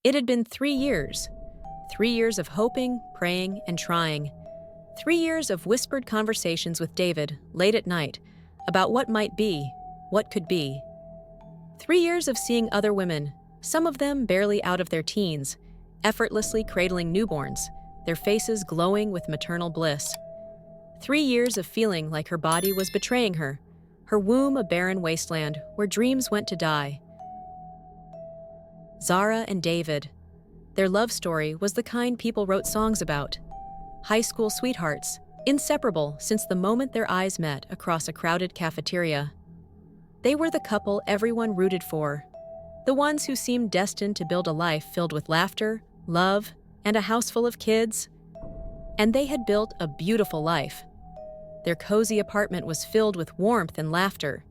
It had been 3 years. 3 years of hoping, praying, and trying. 3 years of whispered conversations with David, late at night, about what might be, what could be. 3 years of seeing other women, some of them barely out of their teens, effortlessly cradling newborns, their faces glowing with maternal bliss. 3 years of feeling like her body was betraying her, her womb a barren wasteland where dreams went to die. Zara and David. Their love story was the kind people wrote songs about. High school sweethearts, inseparable since the moment their eyes met across a crowded cafeteria. They were the couple everyone rooted for, the ones who seemed destined to build a life filled with laughter, love, and a house full of kids. And they had built a beautiful life. Their cozy apartment was filled with warmth and laughter.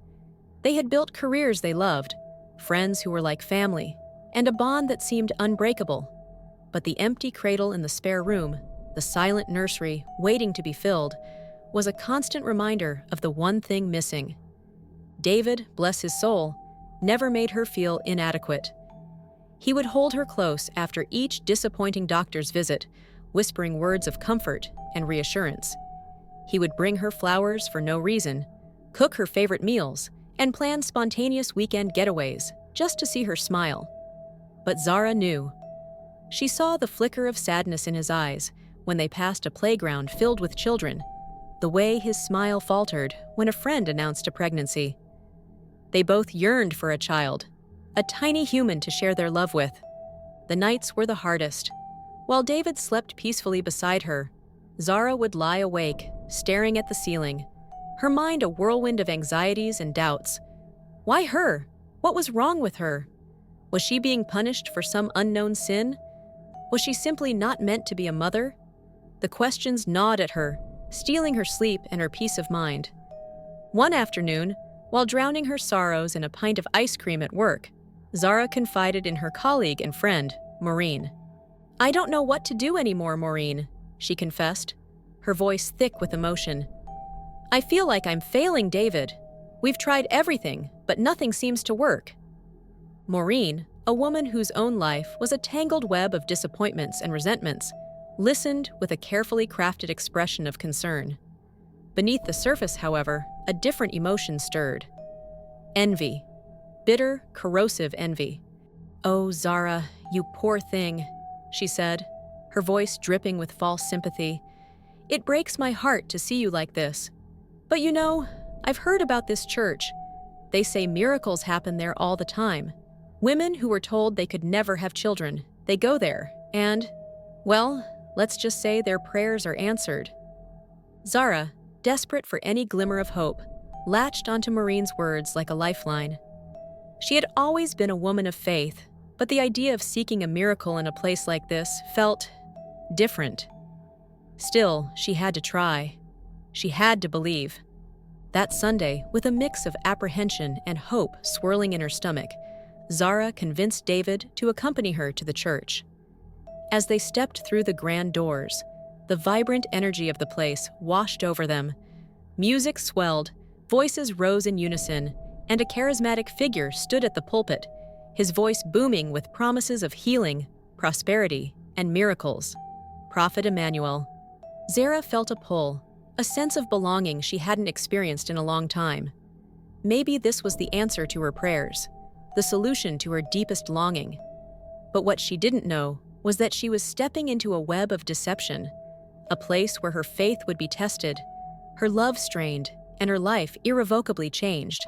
They had built careers they loved, friends who were like family, and a bond that seemed unbreakable. But the empty cradle in the spare room, the silent nursery waiting to be filled, was a constant reminder of the one thing missing. David, bless his soul, never made her feel inadequate. He would hold her close after each disappointing doctor's visit, whispering words of comfort and reassurance. He would bring her flowers for no reason, cook her favorite meals, and plan spontaneous weekend getaways just to see her smile. But Zara knew. She saw the flicker of sadness in his eyes when they passed a playground filled with children, the way his smile faltered when a friend announced a pregnancy. They both yearned for a child, a tiny human to share their love with. The nights were the hardest. While David slept peacefully beside her, Zara would lie awake, staring at the ceiling, her mind a whirlwind of anxieties and doubts. Why her? What was wrong with her? Was she being punished for some unknown sin? Was she simply not meant to be a mother? The questions gnawed at her, stealing her sleep and her peace of mind. One afternoon, while drowning her sorrows in a pint of ice cream at work, Zara confided in her colleague and friend, Maureen. "I don't know what to do anymore, Maureen," she confessed, her voice thick with emotion. "I feel like I'm failing David. We've tried everything, but nothing seems to work." Maureen, a woman whose own life was a tangled web of disappointments and resentments, listened with a carefully crafted expression of concern. Beneath the surface, however, a different emotion stirred. Envy. Bitter, corrosive envy. "Oh, Zara, you poor thing," she said, her voice dripping with false sympathy. "It breaks my heart to see you like this. But you know, I've heard about this church. They say miracles happen there all the time. Women who were told they could never have children, they go there, and, well, let's just say their prayers are answered." Zara, desperate for any glimmer of hope, latched onto Maureen's words like a lifeline. She had always been a woman of faith, but the idea of seeking a miracle in a place like this felt different. Still, she had to try. She had to believe. That Sunday, with a mix of apprehension and hope swirling in her stomach, Zara convinced David to accompany her to the church. As they stepped through the grand doors, the vibrant energy of the place washed over them. Music swelled, voices rose in unison, and a charismatic figure stood at the pulpit, his voice booming with promises of healing, prosperity, and miracles. Prophet Emmanuel. Zara felt a pull, a sense of belonging she hadn't experienced in a long time. Maybe this was the answer to her prayers, the solution to her deepest longing. But what she didn't know was that she was stepping into a web of deception, a place where her faith would be tested, her love strained, and her life irrevocably changed.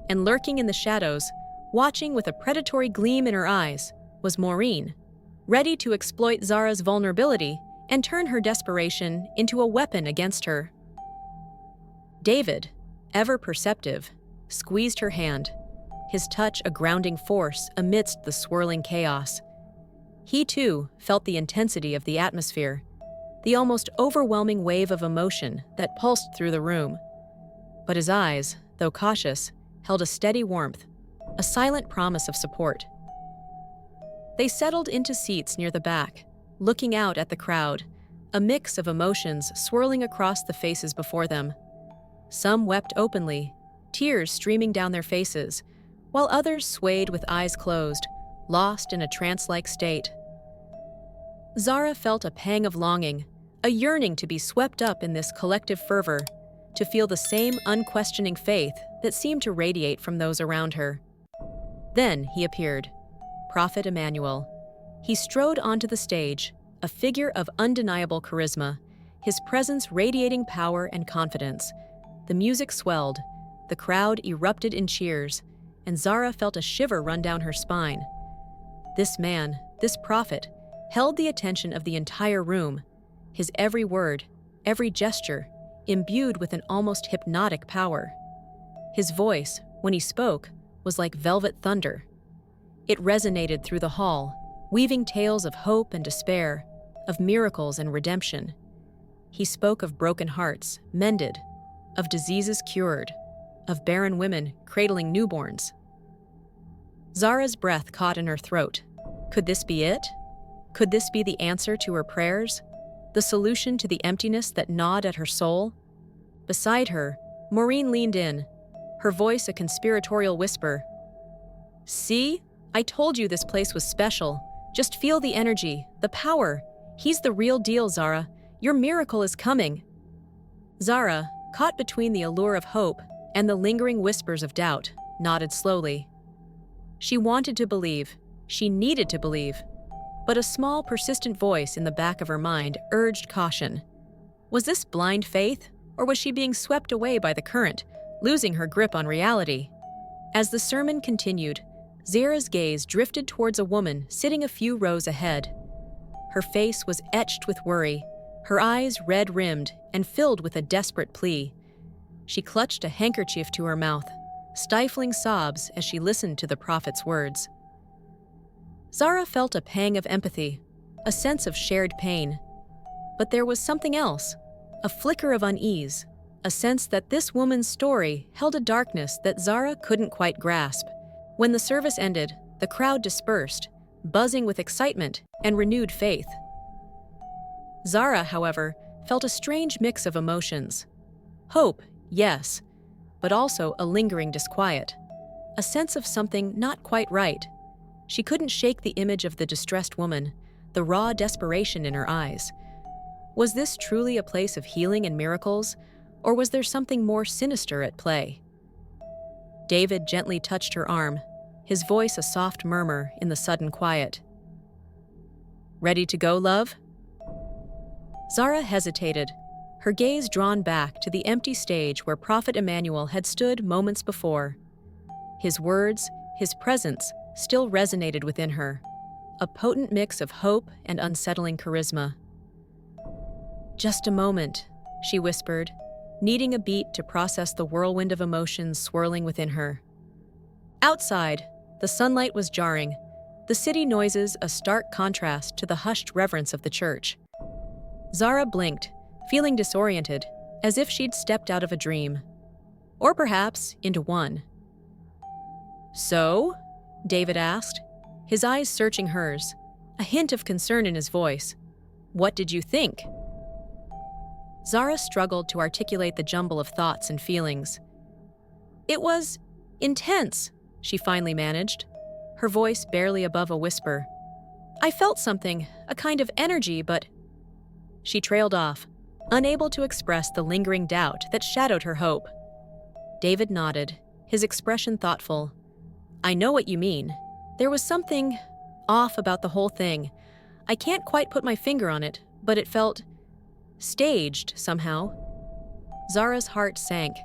And lurking in the shadows, watching with a predatory gleam in her eyes, was Maureen, ready to exploit Zara's vulnerability and turn her desperation into a weapon against her. David, ever perceptive, squeezed her hand, his touch a grounding force amidst the swirling chaos. He, too, felt the intensity of the atmosphere, the almost overwhelming wave of emotion that pulsed through the room. But his eyes, though cautious, held a steady warmth, a silent promise of support. They settled into seats near the back, looking out at the crowd, a mix of emotions swirling across the faces before them. Some wept openly, tears streaming down their faces, while others swayed with eyes closed, lost in a trance-like state. Zara felt a pang of longing, a yearning to be swept up in this collective fervor, to feel the same unquestioning faith that seemed to radiate from those around her. Then he appeared, Prophet Emmanuel. He strode onto the stage, a figure of undeniable charisma, his presence radiating power and confidence. The music swelled, the crowd erupted in cheers, and Zara felt a shiver run down her spine. This man, this prophet, held the attention of the entire room, his every word, every gesture, imbued with an almost hypnotic power. His voice, when he spoke, was like velvet thunder. It resonated through the hall, weaving tales of hope and despair, of miracles and redemption. He spoke of broken hearts mended, of diseases cured, of barren women cradling newborns. Zara's breath caught in her throat. Could this be it? Could this be the answer to her prayers? The solution to the emptiness that gnawed at her soul? Beside her, Maureen leaned in, her voice a conspiratorial whisper. "See? I told you this place was special. Just feel the energy, the power. He's the real deal, Zara. Your miracle is coming." Zara, caught between the allure of hope and the lingering whispers of doubt, nodded slowly. She wanted to believe. She needed to believe. But a small, persistent voice in the back of her mind urged caution. Was this blind faith, or was she being swept away by the current, losing her grip on reality? As the sermon continued, Zara's gaze drifted towards a woman sitting a few rows ahead. Her face was etched with worry, her eyes red-rimmed and filled with a desperate plea. She clutched a handkerchief to her mouth, stifling sobs as she listened to the prophet's words. Zara felt a pang of empathy, a sense of shared pain. But there was something else, a flicker of unease, a sense that this woman's story held a darkness that Zara couldn't quite grasp. When the service ended, the crowd dispersed, buzzing with excitement and renewed faith. Zara, however, felt a strange mix of emotions. Hope, yes, but also a lingering disquiet, a sense of something not quite right. She couldn't shake the image of the distressed woman, the raw desperation in her eyes. Was this truly a place of healing and miracles, or was there something more sinister at play? David gently touched her arm, his voice a soft murmur in the sudden quiet. "Ready to go, love?" Zara hesitated, her gaze drawn back to the empty stage where Prophet Emmanuel had stood moments before. His words, his presence, still resonated within her, a potent mix of hope and unsettling charisma. "Just a moment," she whispered, needing a beat to process the whirlwind of emotions swirling within her. Outside, the sunlight was jarring, the city noises a stark contrast to the hushed reverence of the church. Zara blinked, feeling disoriented, as if she'd stepped out of a dream. Or perhaps into one. "So?" David asked, his eyes searching hers, a hint of concern in his voice. "What did you think?" Zara struggled to articulate the jumble of thoughts and feelings. "It was intense," she finally managed, her voice barely above a whisper. "I felt something, a kind of energy, but—" She trailed off, unable to express the lingering doubt that shadowed her hope. David nodded, his expression thoughtful. "I know what you mean. There was something off about the whole thing. I can't quite put my finger on it, but it felt staged somehow." Zara's heart sank.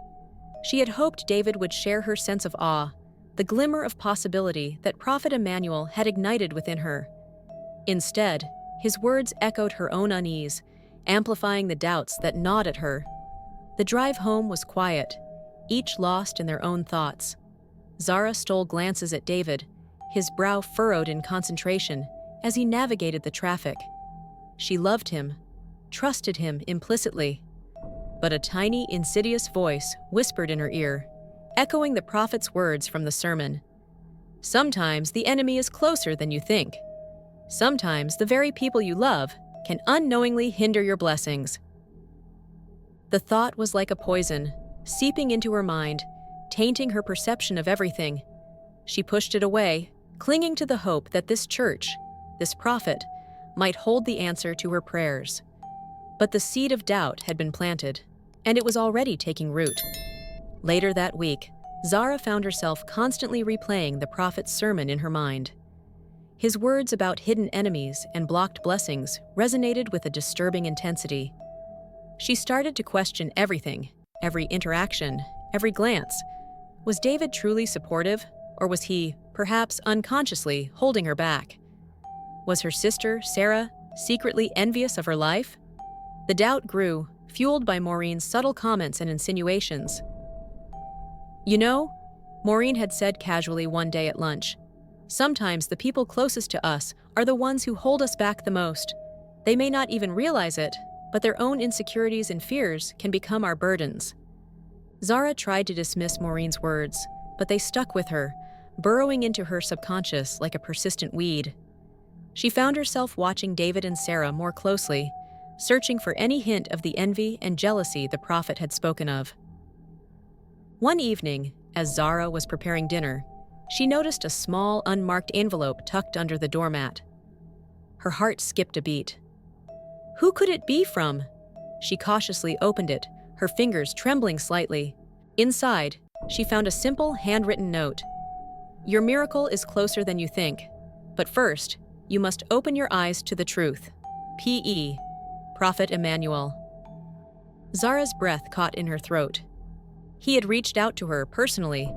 She had hoped David would share her sense of awe, the glimmer of possibility that Prophet Emmanuel had ignited within her. Instead, his words echoed her own unease, amplifying the doubts that gnawed at her. The drive home was quiet, each lost in their own thoughts. Zara stole glances at David, his brow furrowed in concentration as he navigated the traffic. She loved him, trusted him implicitly. But a tiny, insidious voice whispered in her ear, echoing the prophet's words from the sermon. "Sometimes the enemy is closer than you think. Sometimes the very people you love can unknowingly hinder your blessings." The thought was like a poison, seeping into her mind, tainting her perception of everything. She pushed it away, clinging to the hope that this church, this prophet, might hold the answer to her prayers. But the seed of doubt had been planted, and it was already taking root. Later that week, Zara found herself constantly replaying the prophet's sermon in her mind. His words about hidden enemies and blocked blessings resonated with a disturbing intensity. She started to question everything, every interaction, every glance. Was David truly supportive, or was he, perhaps unconsciously, holding her back? Was her sister, Sarah, secretly envious of her life? The doubt grew, fueled by Maureen's subtle comments and insinuations. "You know," Maureen had said casually one day at lunch, "sometimes the people closest to us are the ones who hold us back the most. They may not even realize it, but their own insecurities and fears can become our burdens." Zara tried to dismiss Maureen's words, but they stuck with her, burrowing into her subconscious like a persistent weed. She found herself watching David and Sarah more closely, searching for any hint of the envy and jealousy the prophet had spoken of. One evening, as Zara was preparing dinner, she noticed a small, unmarked envelope tucked under the doormat. Her heart skipped a beat. Who could it be from? She cautiously opened it, her fingers trembling slightly. Inside, she found a simple, handwritten note. "Your miracle is closer than you think, but first, you must open your eyes to the truth. P.E. Prophet Emmanuel." Zara's breath caught in her throat. He had reached out to her personally.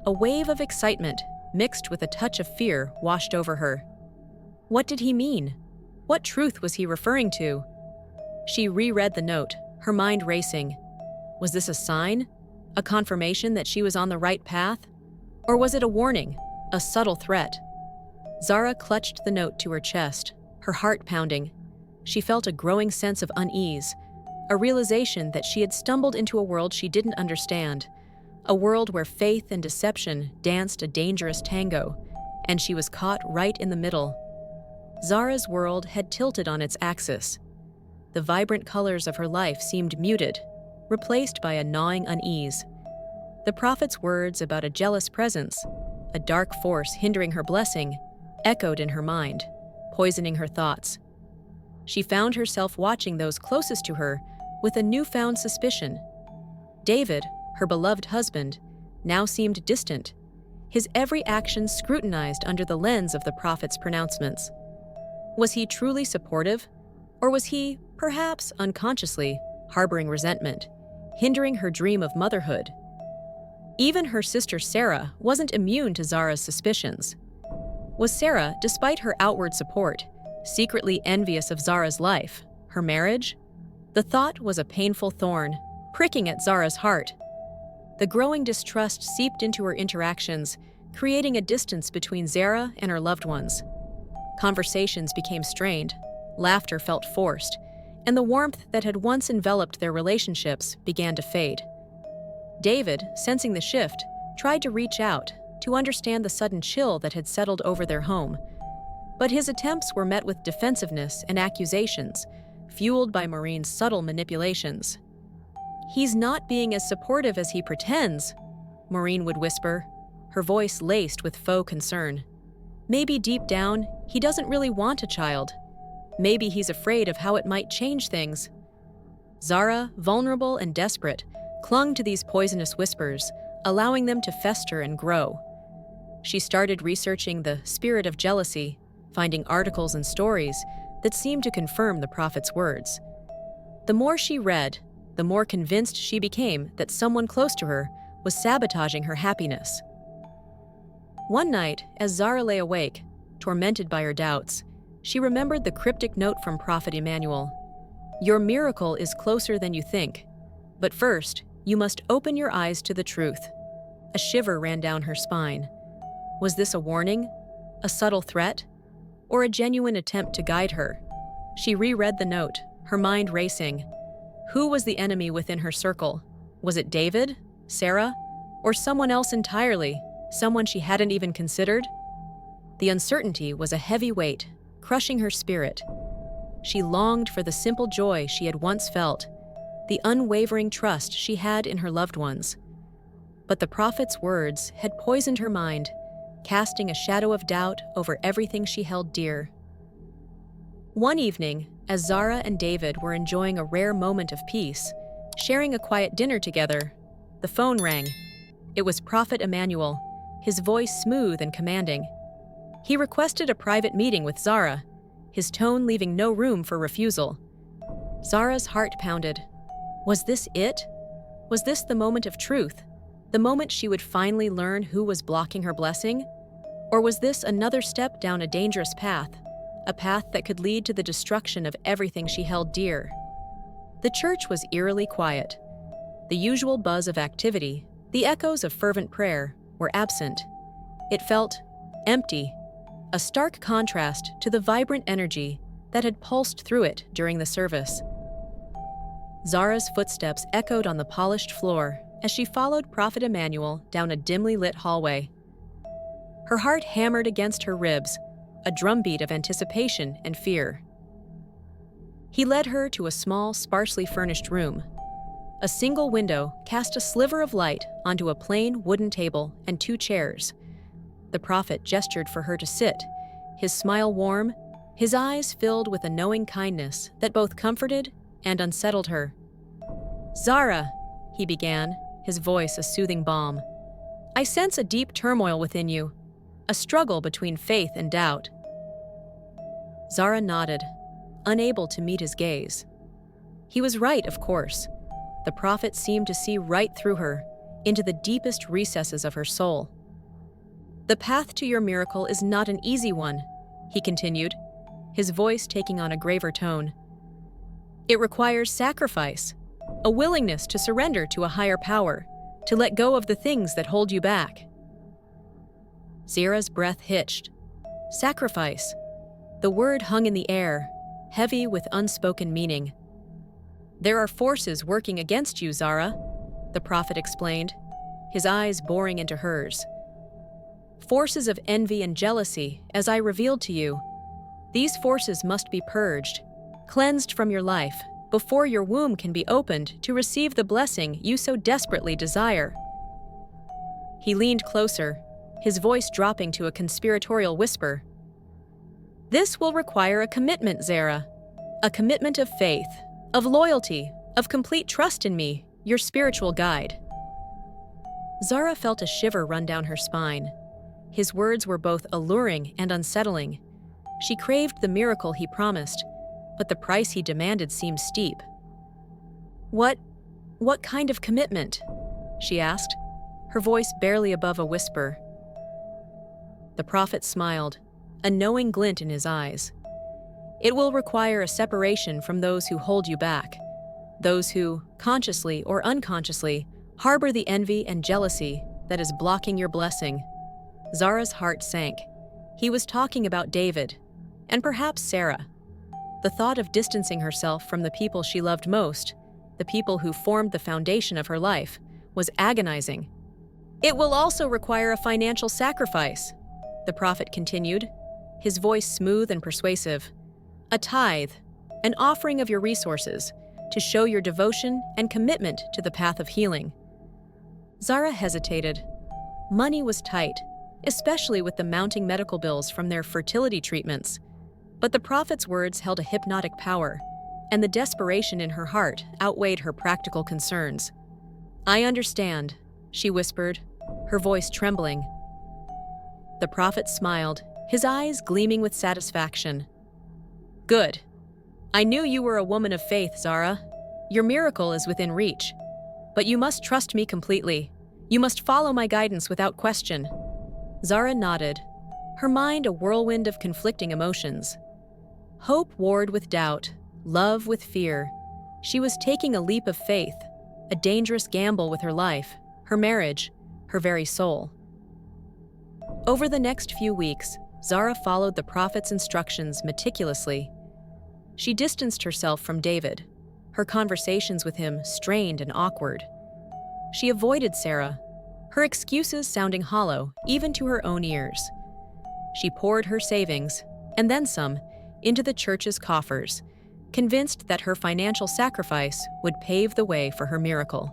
A wave of excitement, mixed with a touch of fear, washed over her. What did he mean? What truth was he referring to? She reread the note, her mind racing. Was this a sign? A confirmation that she was on the right path? Or was it a warning, a subtle threat? Zara clutched the note to her chest, her heart pounding. She felt a growing sense of unease, a realization that she had stumbled into a world she didn't understand, a world where faith and deception danced a dangerous tango, and she was caught right in the middle. Zara's world had tilted on its axis. The vibrant colors of her life seemed muted, replaced by a gnawing unease. The prophet's words about a jealous presence, a dark force hindering her blessing, echoed in her mind, poisoning her thoughts. She found herself watching those closest to her with a newfound suspicion. David, her beloved husband, now seemed distant, his every action scrutinized under the lens of the prophet's pronouncements. Was he truly supportive, or was he, perhaps unconsciously, harboring resentment, hindering her dream of motherhood? Even her sister Sarah wasn't immune to Zara's suspicions. Was Sarah, despite her outward support, secretly envious of Zara's life, her marriage? The thought was a painful thorn, pricking at Zara's heart. The growing distrust seeped into her interactions, creating a distance between Zara and her loved ones. Conversations became strained, laughter felt forced, and the warmth that had once enveloped their relationships began to fade. David, sensing the shift, tried to reach out, to understand the sudden chill that had settled over their home. But his attempts were met with defensiveness and accusations, fueled by Maureen's subtle manipulations. "He's not being as supportive as he pretends," Maureen would whisper, her voice laced with faux concern. "Maybe deep down, he doesn't really want a child. Maybe he's afraid of how it might change things." Zara, vulnerable and desperate, clung to these poisonous whispers, allowing them to fester and grow. She started researching the spirit of jealousy, finding articles and stories that seemed to confirm the prophet's words. The more she read, the more convinced she became that someone close to her was sabotaging her happiness. One night, as Zara lay awake, tormented by her doubts, she remembered the cryptic note from Prophet Emmanuel. "Your miracle is closer than you think, but first, you must open your eyes to the truth." A shiver ran down her spine. Was this a warning, a subtle threat, or a genuine attempt to guide her? She reread the note, her mind racing. Who was the enemy within her circle? Was it David, Sarah, or someone else entirely, someone she hadn't even considered? The uncertainty was a heavy weight, crushing her spirit. She longed for the simple joy she had once felt, the unwavering trust she had in her loved ones. But the prophet's words had poisoned her mind, casting a shadow of doubt over everything she held dear. One evening, as Zara and David were enjoying a rare moment of peace, sharing a quiet dinner together, the phone rang. It was Prophet Emmanuel, his voice smooth and commanding. He requested a private meeting with Zara, his tone leaving no room for refusal. Zara's heart pounded. Was this it? Was this the moment of truth? The moment she would finally learn who was blocking her blessing? Or was this another step down a dangerous path, a path that could lead to the destruction of everything she held dear? The church was eerily quiet. The usual buzz of activity, the echoes of fervent prayer, were absent. It felt empty, a stark contrast to the vibrant energy that had pulsed through it during the service. Zara's footsteps echoed on the polished floor as she followed Prophet Emmanuel down a dimly lit hallway. Her heart hammered against her ribs, a drumbeat of anticipation and fear. He led her to a small, sparsely furnished room. A single window cast a sliver of light onto a plain wooden table and 2 chairs. The prophet gestured for her to sit, his smile warm, his eyes filled with a knowing kindness that both comforted and unsettled her. "Zara," he began, his voice a soothing balm, "I sense a deep turmoil within you, a struggle between faith and doubt." Zara nodded, unable to meet his gaze. He was right, of course. The prophet seemed to see right through her, into the deepest recesses of her soul. "The path to your miracle is not an easy one," he continued, his voice taking on a graver tone. "It requires sacrifice, a willingness to surrender to a higher power, to let go of the things that hold you back." Zara's breath hitched. Sacrifice. The word hung in the air, heavy with unspoken meaning. "There are forces working against you, Zara," the prophet explained, his eyes boring into hers. "Forces of envy and jealousy, as I revealed to you. These forces must be purged, cleansed from your life, before your womb can be opened to receive the blessing you so desperately desire." He leaned closer, his voice dropping to a conspiratorial whisper. "This will require a commitment, Zara. A commitment of faith, of loyalty, of complete trust in me, your spiritual guide." Zara felt a shiver run down her spine. His words were both alluring and unsettling. She craved the miracle he promised, but the price he demanded seemed steep. What kind of commitment?" she asked, her voice barely above a whisper. The prophet smiled, a knowing glint in his eyes. "It will require a separation from those who hold you back, those who, consciously or unconsciously, harbor the envy and jealousy that is blocking your blessing." Zara's heart sank. He was talking about David, and perhaps Sarah. The thought of distancing herself from the people she loved most, the people who formed the foundation of her life, was agonizing. "It will also require a financial sacrifice," the prophet continued, his voice smooth and persuasive. "A tithe, an offering of your resources, to show your devotion and commitment to the path of healing." Zara hesitated. Money was tight, especially with the mounting medical bills from their fertility treatments. But the prophet's words held a hypnotic power, and the desperation in her heart outweighed her practical concerns. "I understand," she whispered, her voice trembling. The prophet smiled, his eyes gleaming with satisfaction. "Good. I knew you were a woman of faith, Zara. Your miracle is within reach. But you must trust me completely. You must follow my guidance without question." Zara nodded, her mind a whirlwind of conflicting emotions. Hope warred with doubt, love with fear. She was taking a leap of faith, a dangerous gamble with her life, her marriage, her very soul. Over the next few weeks, Zara followed the prophet's instructions meticulously. She distanced herself from David, her conversations with him strained and awkward. She avoided Sarah, her excuses sounding hollow even to her own ears. She poured her savings, and then some, into the church's coffers, convinced that her financial sacrifice would pave the way for her miracle.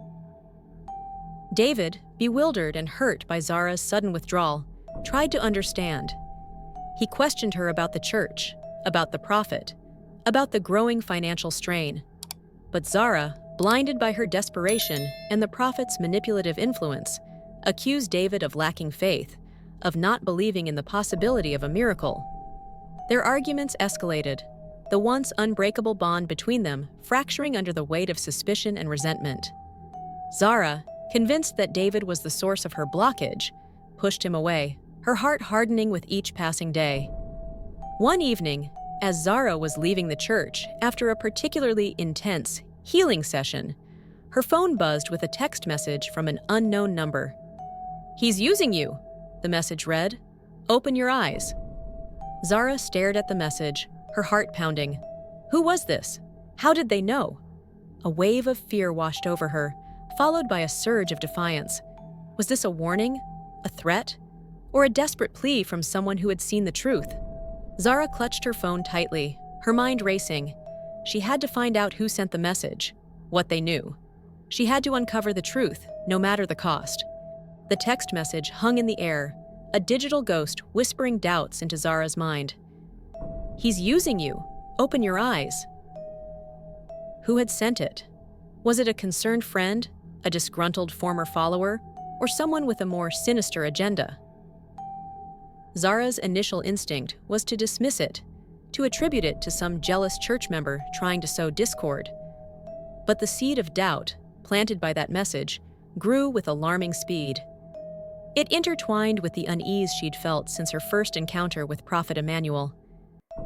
David, bewildered and hurt by Zara's sudden withdrawal, tried to understand. He questioned her about the church, about the prophet, about the growing financial strain. But Zara, blinded by her desperation and the prophet's manipulative influence, accused David of lacking faith, of not believing in the possibility of a miracle. Their arguments escalated, the once unbreakable bond between them fracturing under the weight of suspicion and resentment. Zara, convinced that David was the source of her blockage, pushed him away, her heart hardening with each passing day. One evening, as Zara was leaving the church after a particularly intense healing session, her phone buzzed with a text message from an unknown number. "He's using you," the message read. "Open your eyes." Zara stared at the message, her heart pounding. Who was this? How did they know? A wave of fear washed over her, followed by a surge of defiance. Was this a warning? A threat? Or a desperate plea from someone who had seen the truth? Zara clutched her phone tightly, her mind racing. She had to find out who sent the message, what they knew. She had to uncover the truth, no matter the cost. The text message hung in the air, a digital ghost whispering doubts into Zara's mind. "He's using you. Open your eyes." Who had sent it? Was it a concerned friend, a disgruntled former follower, or someone with a more sinister agenda? Zara's initial instinct was to dismiss it, to attribute it to some jealous church member trying to sow discord. But the seed of doubt, planted by that message, grew with alarming speed. It intertwined with the unease she'd felt since her first encounter with Prophet Emmanuel,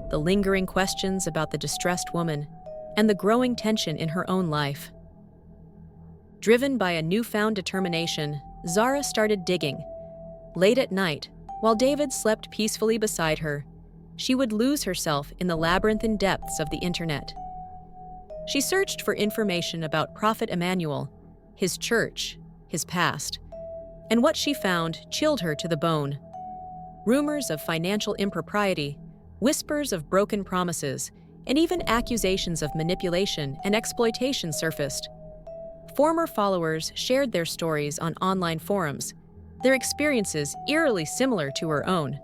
the lingering questions about the distressed woman, and the growing tension in her own life. Driven by a newfound determination, Zara started digging. Late at night, while David slept peacefully beside her, she would lose herself in the labyrinthine depths of the internet. She searched for information about Prophet Emmanuel, his church, his past, and what she found chilled her to the bone. Rumors of financial impropriety, whispers of broken promises, and even accusations of manipulation and exploitation surfaced. Former followers shared their stories on online forums, their experiences eerily similar to her own.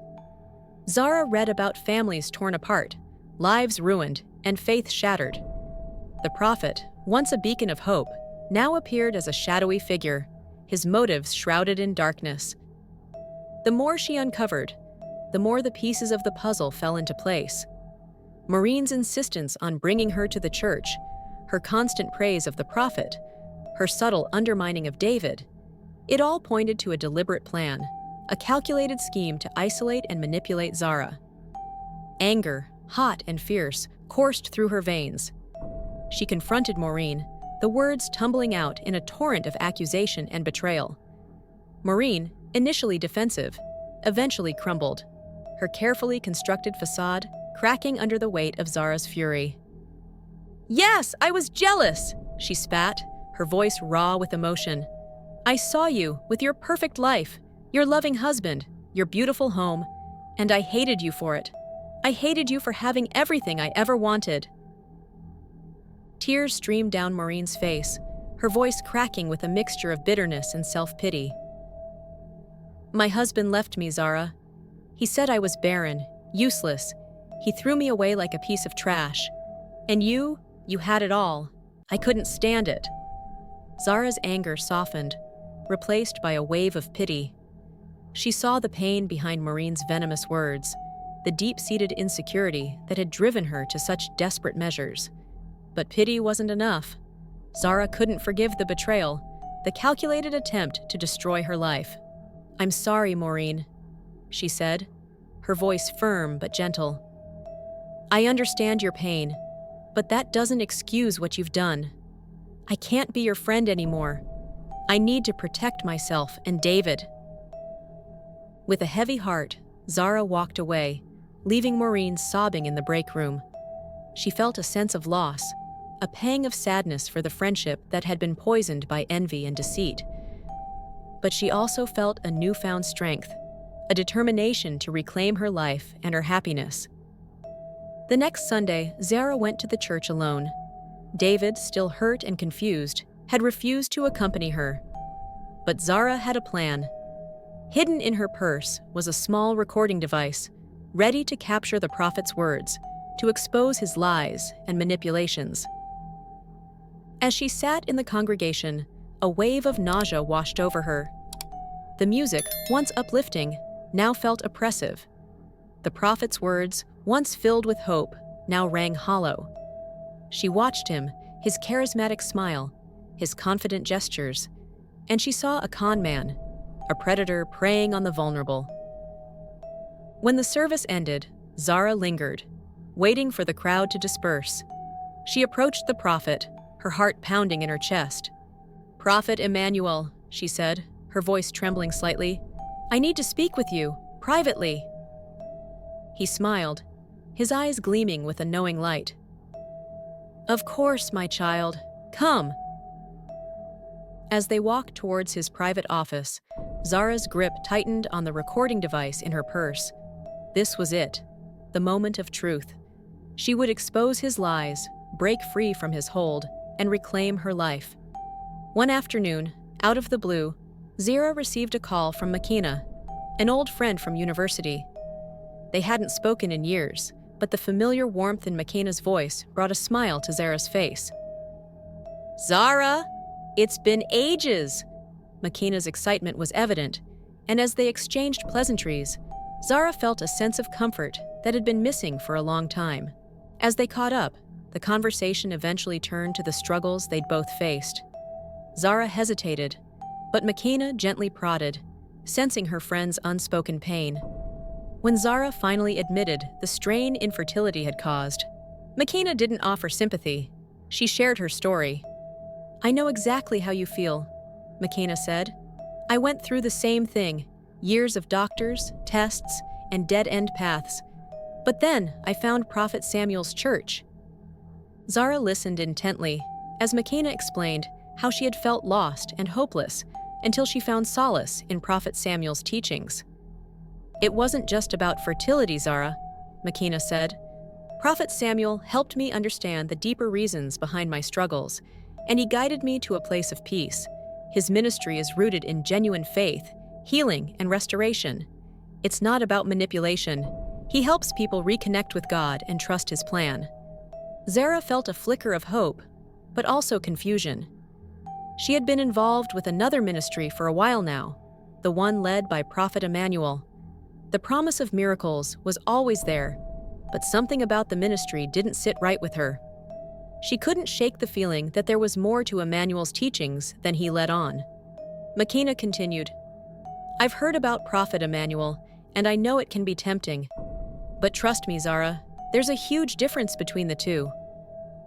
Zara read about families torn apart, lives ruined, and faith shattered. The prophet, once a beacon of hope, now appeared as a shadowy figure, his motives shrouded in darkness. The more she uncovered, the more the pieces of the puzzle fell into place. Maureen's insistence on bringing her to the church, her constant praise of the prophet, her subtle undermining of David, it all pointed to a deliberate plan, a calculated scheme to isolate and manipulate Zara. Anger, hot and fierce, coursed through her veins. She confronted Maureen, the words tumbling out in a torrent of accusation and betrayal. Maureen, initially defensive, eventually crumbled, her carefully constructed facade cracking under the weight of Zara's fury. "Yes, I was jealous," she spat, her voice raw with emotion. "I saw you with your perfect life, your loving husband, your beautiful home, and I hated you for it. I hated you for having everything I ever wanted." Tears streamed down Maureen's face, her voice cracking with a mixture of bitterness and self-pity. "My husband left me, Zara. He said I was barren, useless. He threw me away like a piece of trash. And you had it all. I couldn't stand it." Zara's anger softened, replaced by a wave of pity. She saw the pain behind Maureen's venomous words, the deep-seated insecurity that had driven her to such desperate measures. But pity wasn't enough. Zara couldn't forgive the betrayal, the calculated attempt to destroy her life. "I'm sorry, Maureen," she said, her voice firm but gentle. "I understand your pain, but that doesn't excuse what you've done. I can't be your friend anymore. I need to protect myself and David." With a heavy heart, Zara walked away, leaving Maureen sobbing in the break room. She felt a sense of loss, a pang of sadness for the friendship that had been poisoned by envy and deceit. But she also felt a newfound strength, a determination to reclaim her life and her happiness. The next Sunday, Zara went to the church alone. David, still hurt and confused, had refused to accompany her. But Zara had a plan. Hidden in her purse was a small recording device, ready to capture the prophet's words, to expose his lies and manipulations. As she sat in the congregation, a wave of nausea washed over her. The music, once uplifting, now felt oppressive. The prophet's words, once filled with hope, now rang hollow. She watched him, his charismatic smile, his confident gestures, and she saw a con man, a predator preying on the vulnerable. When the service ended, Zara lingered, waiting for the crowd to disperse. She approached the prophet, her heart pounding in her chest. "Prophet Emmanuel," she said, her voice trembling slightly, "I need to speak with you, privately." He smiled, his eyes gleaming with a knowing light. "Of course, my child. Come." As they walked towards his private office, Zara's grip tightened on the recording device in her purse. This was it, the moment of truth. She would expose his lies, break free from his hold, and reclaim her life. One afternoon, out of the blue, Zara received a call from Makina, an old friend from university. They hadn't spoken in years, but the familiar warmth in Makina's voice brought a smile to Zara's face. "Zara, it's been ages!" Makina's excitement was evident, and as they exchanged pleasantries, Zara felt a sense of comfort that had been missing for a long time. As they caught up, the conversation eventually turned to the struggles they'd both faced. Zara hesitated, but Makina gently prodded, sensing her friend's unspoken pain. When Zara finally admitted the strain infertility had caused, Makina didn't offer sympathy. She shared her story. "I know exactly how you feel," Makina said. "I went through the same thing, years of doctors, tests, and dead-end paths. But then I found Prophet Samuel's church." Zara listened intently as Makina explained how she had felt lost and hopeless until she found solace in Prophet Samuel's teachings. "It wasn't just about fertility, Zara," Makina said. "Prophet Samuel helped me understand the deeper reasons behind my struggles, and he guided me to a place of peace. His ministry is rooted in genuine faith, healing, and restoration. It's not about manipulation. He helps people reconnect with God and trust his plan." Zara felt a flicker of hope, but also confusion. She had been involved with another ministry for a while now, the one led by Prophet Emmanuel. The promise of miracles was always there, but something about the ministry didn't sit right with her. She couldn't shake the feeling that there was more to Emmanuel's teachings than he led on. Makina continued, "I've heard about Prophet Emmanuel, and I know it can be tempting. But trust me, Zara, there's a huge difference between the two.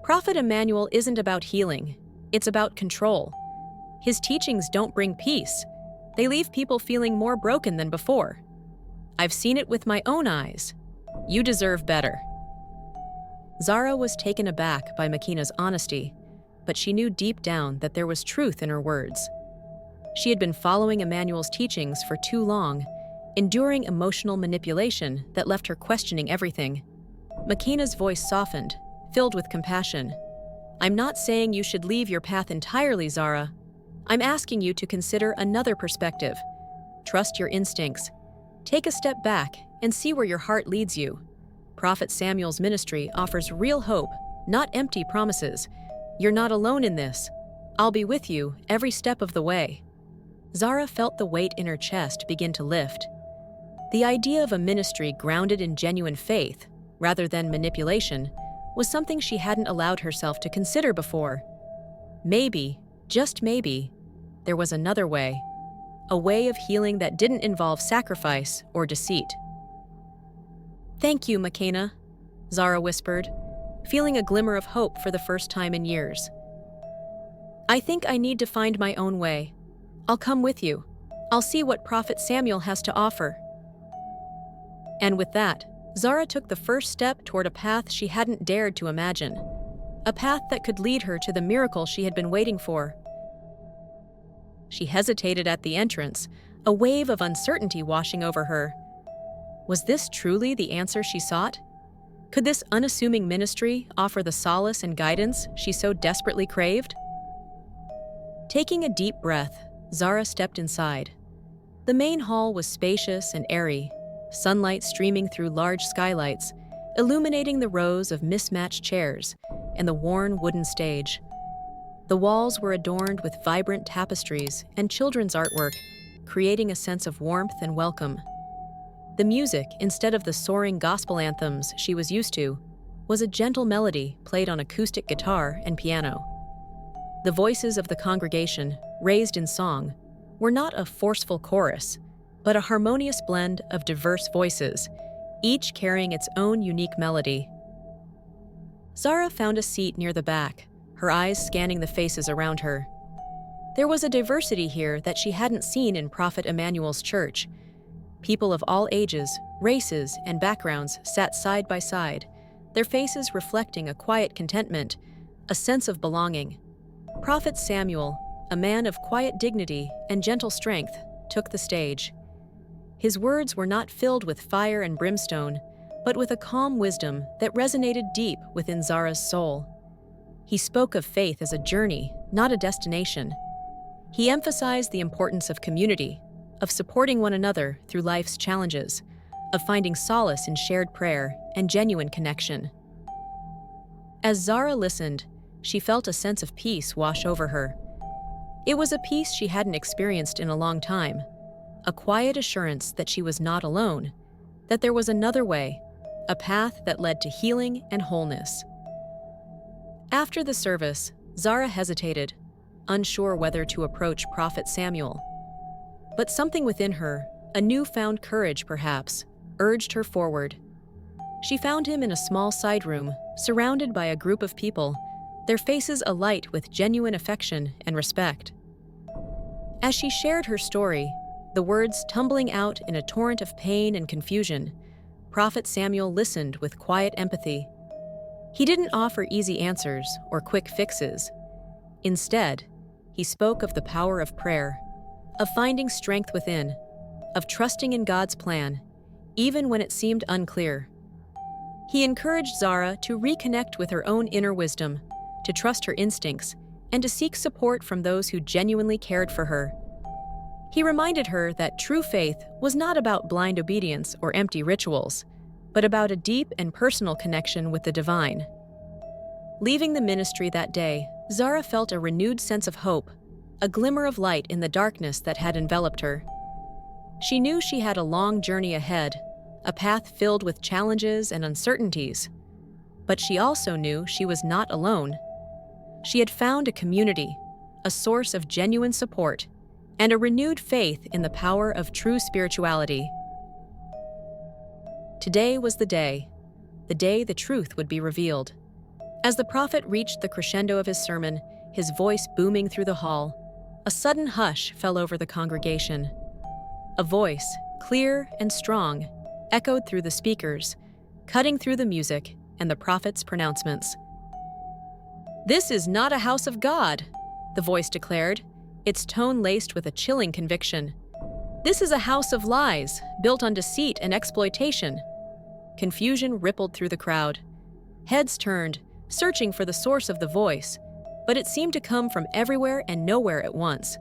Prophet Emmanuel isn't about healing, it's about control. His teachings don't bring peace. They leave people feeling more broken than before. I've seen it with my own eyes. You deserve better." Zara was taken aback by Makina's honesty, but she knew deep down that there was truth in her words. She had been following Emmanuel's teachings for too long, enduring emotional manipulation that left her questioning everything. Makina's voice softened, filled with compassion. "I'm not saying you should leave your path entirely, Zara. I'm asking you to consider another perspective. Trust your instincts. Take a step back and see where your heart leads you. Prophet Samuel's ministry offers real hope, not empty promises. You're not alone in this. I'll be with you every step of the way." Zara felt the weight in her chest begin to lift. The idea of a ministry grounded in genuine faith, rather than manipulation, was something she hadn't allowed herself to consider before. Maybe, just maybe, there was another way. A way of healing that didn't involve sacrifice or deceit. "Thank you, Makina," Zara whispered, feeling a glimmer of hope for the first time in years. "I think I need to find my own way. I'll come with you. I'll see what Prophet Samuel has to offer." And with that, Zara took the first step toward a path she hadn't dared to imagine. A path that could lead her to the miracle she had been waiting for. She hesitated at the entrance, a wave of uncertainty washing over her. Was this truly the answer she sought? Could this unassuming ministry offer the solace and guidance she so desperately craved? Taking a deep breath, Zara stepped inside. The main hall was spacious and airy, sunlight streaming through large skylights, illuminating the rows of mismatched chairs and the worn wooden stage. The walls were adorned with vibrant tapestries and children's artwork, creating a sense of warmth and welcome. The music, instead of the soaring gospel anthems she was used to, was a gentle melody played on acoustic guitar and piano. The voices of the congregation, raised in song, were not a forceful chorus, but a harmonious blend of diverse voices, each carrying its own unique melody. Zara found a seat near the back, her eyes scanning the faces around her. There was a diversity here that she hadn't seen in Prophet Emmanuel's church. People of all ages, races, and backgrounds sat side by side, their faces reflecting a quiet contentment, a sense of belonging. Prophet Samuel, a man of quiet dignity and gentle strength, took the stage. His words were not filled with fire and brimstone, but with a calm wisdom that resonated deep within Zara's soul. He spoke of faith as a journey, not a destination. He emphasized the importance of community, of supporting one another through life's challenges, of finding solace in shared prayer and genuine connection. As Zara listened, she felt a sense of peace wash over her. It was a peace she hadn't experienced in a long time, a quiet assurance that she was not alone, that there was another way, a path that led to healing and wholeness. After the service, Zara hesitated, unsure whether to approach Prophet Samuel. But something within her, a newfound courage perhaps, urged her forward. She found him in a small side room, surrounded by a group of people, their faces alight with genuine affection and respect. As she shared her story, the words tumbling out in a torrent of pain and confusion, Prophet Samuel listened with quiet empathy. He didn't offer easy answers or quick fixes. Instead, he spoke of the power of prayer, of finding strength within, of trusting in God's plan, even when it seemed unclear. He encouraged Zara to reconnect with her own inner wisdom, to trust her instincts, and to seek support from those who genuinely cared for her. He reminded her that true faith was not about blind obedience or empty rituals, but about a deep and personal connection with the divine. Leaving the ministry that day, Zara felt a renewed sense of hope, a glimmer of light in the darkness that had enveloped her. She knew she had a long journey ahead, a path filled with challenges and uncertainties. But she also knew she was not alone. She had found a community, a source of genuine support, and a renewed faith in the power of true spirituality. Today was the day the truth would be revealed. As the prophet reached the crescendo of his sermon, his voice booming through the hall, a sudden hush fell over the congregation. A voice, clear and strong, echoed through the speakers, cutting through the music and the prophet's pronouncements. "This is not a house of God," the voice declared, its tone laced with a chilling conviction. "This is a house of lies, built on deceit and exploitation." Confusion rippled through the crowd. Heads turned, searching for the source of the voice, but it seemed to come from everywhere and nowhere at once.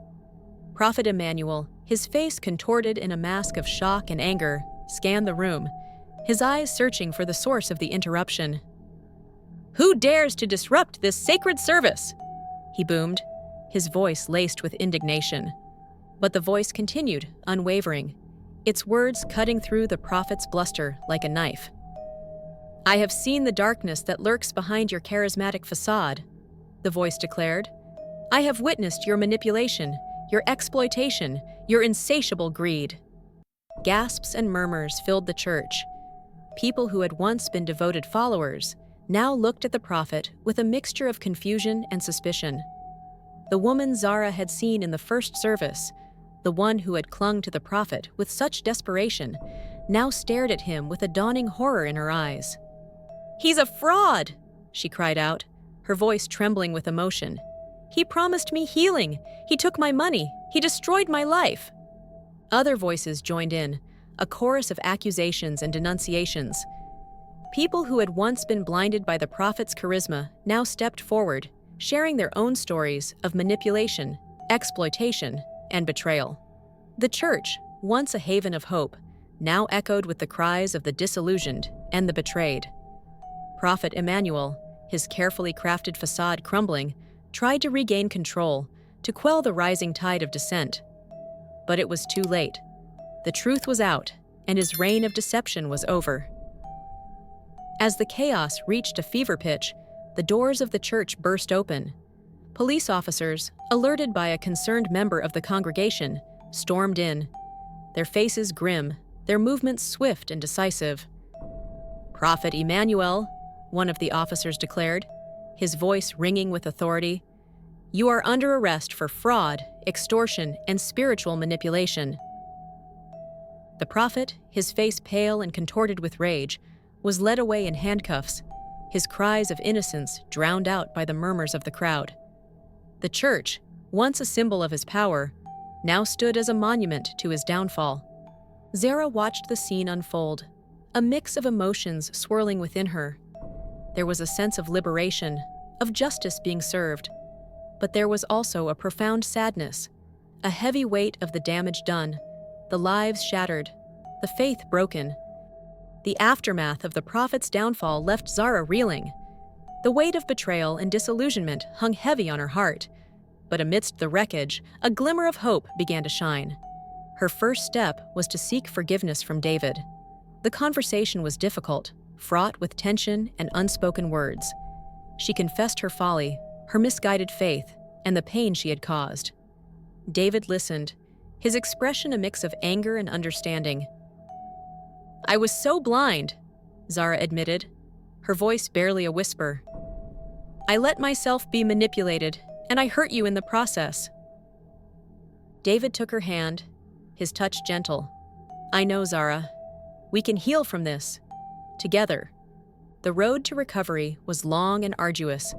Prophet Emmanuel, his face contorted in a mask of shock and anger, scanned the room, his eyes searching for the source of the interruption. "Who dares to disrupt this sacred service?" he boomed, his voice laced with indignation. But the voice continued, unwavering, its words cutting through the prophet's bluster like a knife. "I have seen the darkness that lurks behind your charismatic facade," the voice declared. "I have witnessed your manipulation, your exploitation, your insatiable greed." Gasps and murmurs filled the church. People who had once been devoted followers now looked at the prophet with a mixture of confusion and suspicion. The woman Zara had seen in the first service, the one who had clung to the prophet with such desperation, now stared at him with a dawning horror in her eyes. "He's a fraud!" she cried out, her voice trembling with emotion. "He promised me healing. He took my money. He destroyed my life." Other voices joined in, a chorus of accusations and denunciations. People who had once been blinded by the prophet's charisma now stepped forward, sharing their own stories of manipulation, exploitation, and betrayal. The church, once a haven of hope, now echoed with the cries of the disillusioned and the betrayed. Prophet Emmanuel, his carefully crafted facade crumbling, tried to regain control, to quell the rising tide of dissent. But it was too late. The truth was out, and his reign of deception was over. As the chaos reached a fever pitch, the doors of the church burst open. Police officers, alerted by a concerned member of the congregation, stormed in, their faces grim, their movements swift and decisive. "Prophet Emmanuel," one of the officers declared, his voice ringing with authority, "you are under arrest for fraud, extortion, and spiritual manipulation." The prophet, his face pale and contorted with rage, was led away in handcuffs, his cries of innocence drowned out by the murmurs of the crowd. The church, once a symbol of his power, now stood as a monument to his downfall. Zara watched the scene unfold, a mix of emotions swirling within her. There was a sense of liberation, of justice being served, but there was also a profound sadness, a heavy weight of the damage done, the lives shattered, the faith broken. The aftermath of the prophet's downfall left Zara reeling. The weight of betrayal and disillusionment hung heavy on her heart, but amidst the wreckage, a glimmer of hope began to shine. Her first step was to seek forgiveness from David. The conversation was difficult, fraught with tension and unspoken words. She confessed her folly, her misguided faith, and the pain she had caused. David listened, his expression a mix of anger and understanding. "I was so blind," Zara admitted, her voice barely a whisper. "I let myself be manipulated, and I hurt you in the process." David took her hand, his touch gentle. "I know, Zara. We can heal from this. Together." The road to recovery was long and arduous.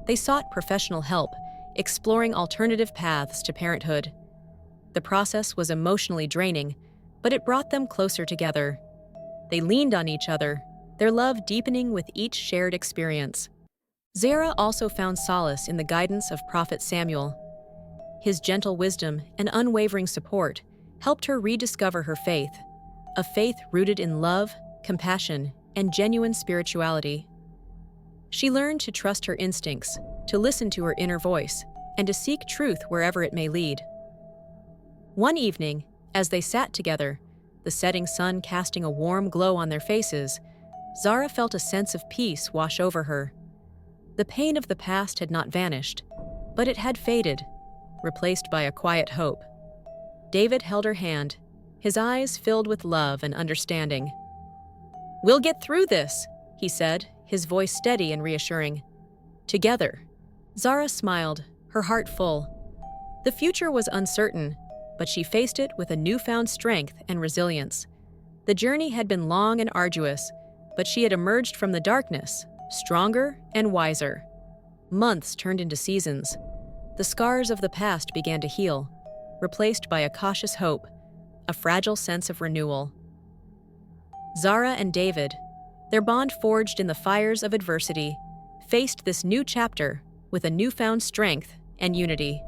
They sought professional help, exploring alternative paths to parenthood. The process was emotionally draining, but it brought them closer together. They leaned on each other, their love deepening with each shared experience. Zara also found solace in the guidance of Prophet Samuel. His gentle wisdom and unwavering support helped her rediscover her faith, a faith rooted in love, compassion, and genuine spirituality. She learned to trust her instincts, to listen to her inner voice, and to seek truth wherever it may lead. One evening, as they sat together, the setting sun casting a warm glow on their faces, Zara felt a sense of peace wash over her. The pain of the past had not vanished, but it had faded, replaced by a quiet hope. David held her hand, his eyes filled with love and understanding. "We'll get through this," he said, his voice steady and reassuring. "Together." Zara smiled, her heart full. The future was uncertain, but she faced it with a newfound strength and resilience. The journey had been long and arduous, but she had emerged from the darkness, stronger and wiser. Months turned into seasons. The scars of the past began to heal, replaced by a cautious hope, a fragile sense of renewal. Zara and David, their bond forged in the fires of adversity, faced this new chapter with a newfound strength and unity.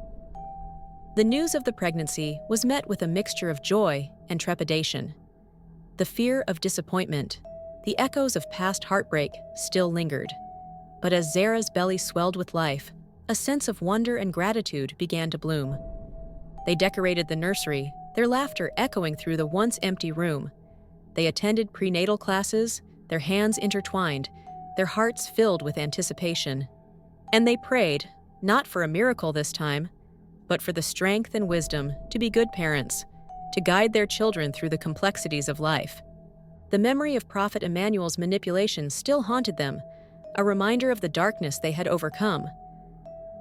The news of the pregnancy was met with a mixture of joy and trepidation. The fear of disappointment, the echoes of past heartbreak still lingered. But as Zara's belly swelled with life, a sense of wonder and gratitude began to bloom. They decorated the nursery, their laughter echoing through the once empty room. They attended prenatal classes, their hands intertwined, their hearts filled with anticipation. And they prayed, not for a miracle this time, but for the strength and wisdom to be good parents, to guide their children through the complexities of life. The memory of Prophet Emmanuel's manipulation still haunted them, a reminder of the darkness they had overcome.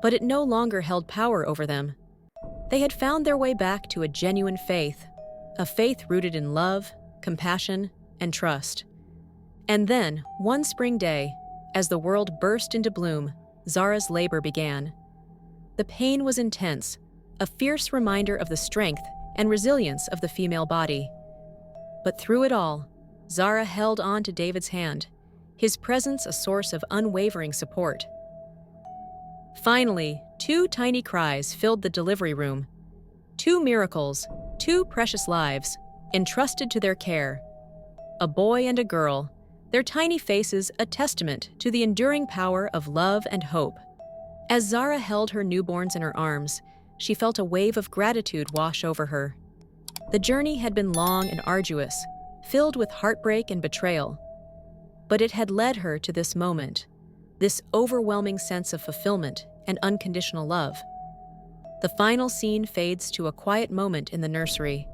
But it no longer held power over them. They had found their way back to a genuine faith, a faith rooted in love, compassion, and trust. And then, one spring day, as the world burst into bloom, Zara's labor began. The pain was intense, a fierce reminder of the strength and resilience of the female body. But through it all, Zara held on to David's hand, his presence a source of unwavering support. Finally, two tiny cries filled the delivery room. Two miracles, Two precious lives, entrusted to their care. A boy and a girl, their tiny faces a testament to the enduring power of love and hope. As Zara held her newborns in her arms, she felt a wave of gratitude wash over her. The journey had been long and arduous, filled with heartbreak and betrayal. But it had led her to this moment, this overwhelming sense of fulfillment and unconditional love. The final scene fades to a quiet moment in the nursery.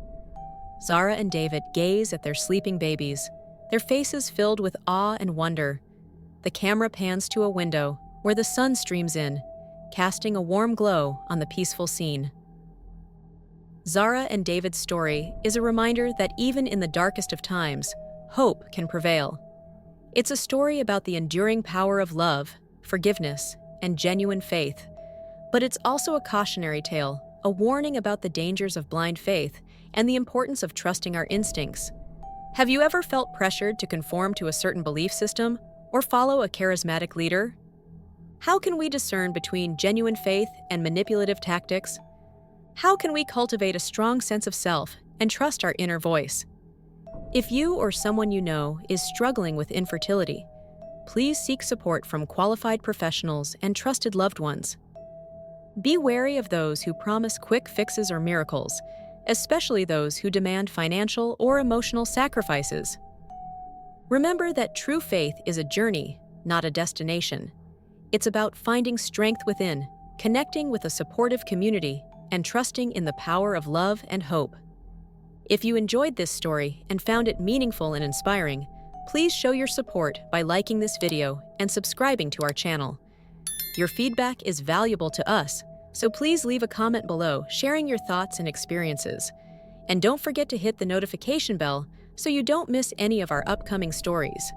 Zara and David gaze at their sleeping babies, their faces filled with awe and wonder. The camera pans to a window where the sun streams in, casting a warm glow on the peaceful scene. Zara and David's story is a reminder that even in the darkest of times, hope can prevail. It's a story about the enduring power of love, forgiveness, and genuine faith. But it's also a cautionary tale, a warning about the dangers of blind faith and the importance of trusting our instincts. Have you ever felt pressured to conform to a certain belief system or follow a charismatic leader? How can we discern between genuine faith and manipulative tactics? How can we cultivate a strong sense of self and trust our inner voice? If you or someone you know is struggling with infertility, please seek support from qualified professionals and trusted loved ones. Be wary of those who promise quick fixes or miracles, especially those who demand financial or emotional sacrifices. Remember that true faith is a journey, not a destination. It's about finding strength within, connecting with a supportive community, and trusting in the power of love and hope. If you enjoyed this story and found it meaningful and inspiring, please show your support by liking this video and subscribing to our channel. Your feedback is valuable to us, so please leave a comment below sharing your thoughts and experiences. And don't forget to hit the notification bell so you don't miss any of our upcoming stories.